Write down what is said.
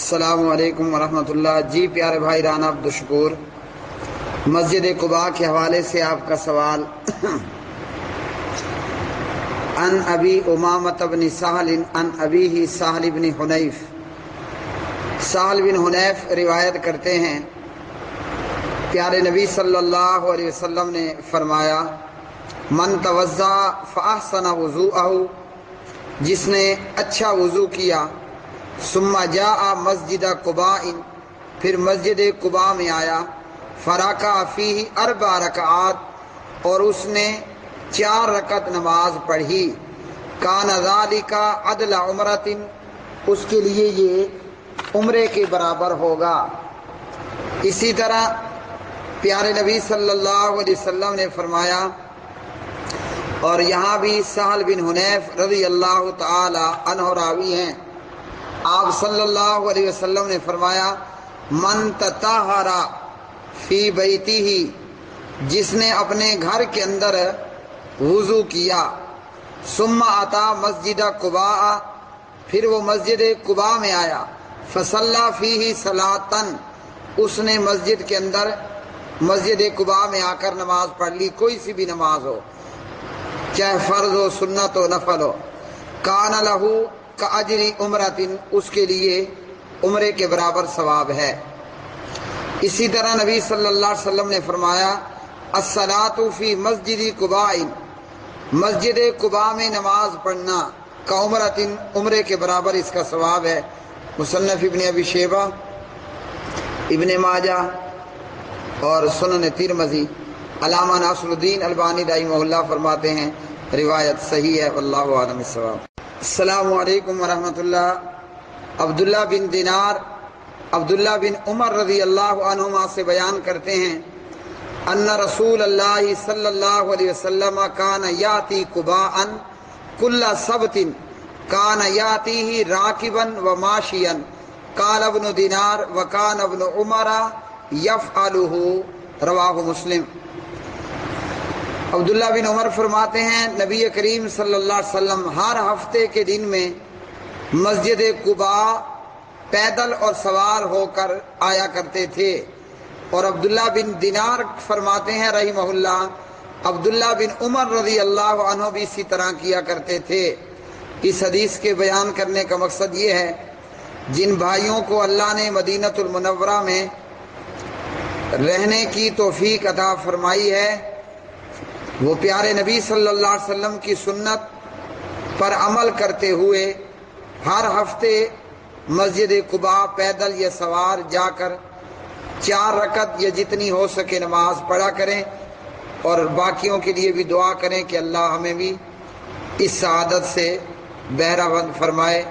السلام علیکم ورحمۃ اللہ۔ جی پیارے بھائی رانا عبدالشکور، مسجد قباء کے حوالے سے آپ کا سوال۔ ان ابی امامۃ بن سہل ان ابیہ سہل بن حنیف، سہل بن حنیف روایت کرتے ہیں پیارے نبی صلی اللہ علیہ وسلم نے فرمایا، من توضأ فاحسن وضوءہ، جس نے اچھا وضو کیا، ثم جاء مسجد قباء، پھر مسجد قباء میں آیا، فرکع فیہ 4 رکعات، اور اس نے 4 رکعت نماز پڑھی، کان ذالک عدل عمرۃ، اس کے لیے یہ عمرے کے برابر ہوگا۔ اسی طرح پیارے نبی صلی اللہ علیہ وسلم نے فرمایا، اور یہاں بھی سہل بن حنیف رضی اللہ تعالی عنہ راوی ہیں، آپ صلی اللہ علیہ وسلم نے فرمایا، من تطہر فی بیتہ، جس نے اپنے گھر کے اندر وضو کیا، ثم اتی مسجد قباء، پھر وہ مسجد قباء میں آیا، فصلی فیہ صلاۃً، اس نے مسجد کے اندر مسجد قباء میں آ کر نماز پڑھ لی، کوئی سی بھی نماز ہو، چاہے فرض ہو، سنت ہو، نفل ہو، کان لہ کاجر عمرۃ، اس کے لیے عمرے کے برابر ثواب ہے۔ اسی طرح نبی صلی اللہ علیہ وسلم نے فرمایا، الصلاۃ فی مسجد قباء، مسجد قباء میں نماز پڑھنا کعمرۃ، عمرے کے برابر اس کا ثواب ہے۔ مصنف ابن ابی شیبہ، ابن ماجہ اور سنن ترمذی۔ علامہ ناصر الدین البانی رحمہ اللہ فرماتے ہیں روایت صحیح ہے، واللہ اعلم الصواب۔ السلام علیکم ورحمۃ اللہ۔ عبداللہ بن دینار عبداللہ بن عمر رضی اللہ عنہما سے بیان کرتے ہیں، ان رسول اللہ صلی اللہ علیہ وسلم کان یاتی قباء کل سبت، کان یاتیہ راکبا وماشیا، قال ابن دینار وکان ابن عمر یفعلہ، رواہ مسلم۔ عبداللہ بن عمر فرماتے ہیں، نبی کریم صلی اللہ علیہ وسلم ہر ہفتے کے دن میں مسجد قباء پیدل اور سوار ہو کر آیا کرتے تھے۔ اور عبداللہ بن دینار فرماتے ہیں رحمہ اللہ، عبداللہ بن عمر رضی اللہ عنہ بھی اسی طرح کیا کرتے تھے۔ اس حدیث کے بیان کرنے کا مقصد یہ ہے، جن بھائیوں کو اللہ نے مدینہ المنورہ میں رہنے کی توفیق عطا فرمائی ہے، وہ پیارے نبی صلی اللہ علیہ وسلم کی سنت پر عمل کرتے ہوئے ہر ہفتے مسجد قباء پیدل یا سوار جا کر 4 رکعت یا جتنی ہو سکے نماز پڑھا کریں، اور باقیوں کے لیے بھی دعا کریں کہ اللہ ہمیں بھی اس سعادت سے بہرہ مند فرمائے۔